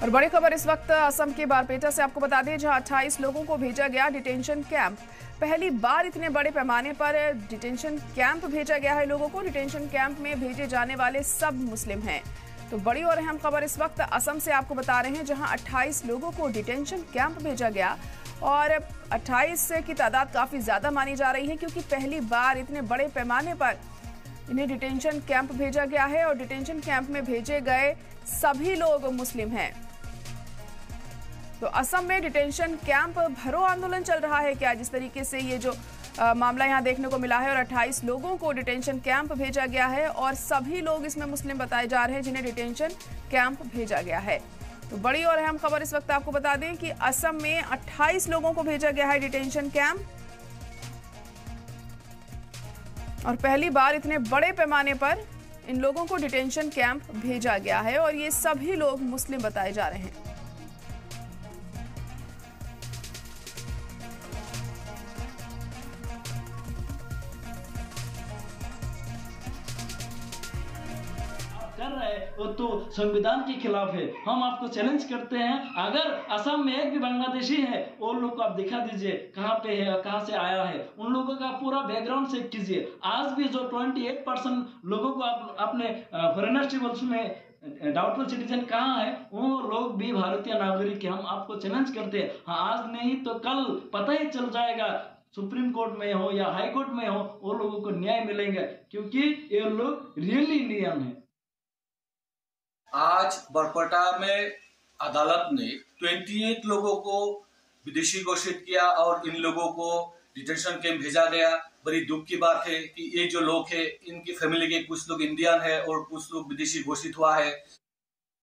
और बड़ी खबर इस वक्त असम के बारपेटा से आपको बता दें, जहां 28 लोगों को भेजा गया डिटेंशन कैंप। पहली बार इतने बड़े पैमाने पर डिटेंशन कैंप भेजा गया है लोगों को। डिटेंशन कैंप में भेजे जाने वाले सब मुस्लिम हैं। तो बड़ी और अहम खबर इस वक्त असम से आपको बता रहे हैं, जहां 28 लोगों को डिटेंशन कैंप भेजा गया। और 28 की तादाद काफी ज्यादा मानी जा रही है, क्योंकि पहली बार इतने बड़े पैमाने पर इन्हें डिटेंशन कैंप भेजा गया है। और डिटेंशन कैंप में भेजे गए सभी लोग मुस्लिम हैं। तो असम में डिटेंशन कैंप भरो आंदोलन चल रहा है क्या, जिस तरीके से ये जो मामला यहाँ देखने को मिला है। और 28 लोगों को डिटेंशन कैंप भेजा गया है और सभी लोग इसमें मुस्लिम बताए जा रहे हैं, जिन्हें डिटेंशन कैंप भेजा गया है। तो बड़ी और अहम खबर इस वक्त आपको बता दें कि असम में 28 लोगों को भेजा गया है डिटेंशन कैंप। और पहली बार इतने बड़े पैमाने पर इन लोगों को डिटेंशन कैंप भेजा गया है और ये सभी लोग मुस्लिम बताए जा रहे हैं। कर रहे वो तो संविधान के खिलाफ है। हम आपको चैलेंज करते हैं, अगर असम में एक भी बांग्लादेशी है, वो लोग को आप दिखा दीजिए कहाँ पे है, कहाँ से आया है, उन लोगों का पूरा बैकग्राउंड चेक कीजिए। आज भी जो 28% लोगों को आप अपने फॉरेनर टेबल्स में डाउटफुल सिटीजन कहाँ है, वो लोग भी भारतीय नागरिक है। हम आपको चैलेंज करते हैं, हाँ आज नहीं तो कल पता ही चल जाएगा, सुप्रीम कोर्ट में हो या हाई कोर्ट में हो, वो लोगों को न्याय मिलेगा, क्योंकि ये लोग रियली इंडियन है। आज बरपेटा में अदालत ने 28 लोगों को विदेशी घोषित किया और इन लोगों को डिटेंशन कैंप भेजा गया। बड़ी दुख की बात है कि ये जो लोग हैं, इनकी फैमिली के कुछ लोग इंडियन है और कुछ लोग विदेशी घोषित हुआ है।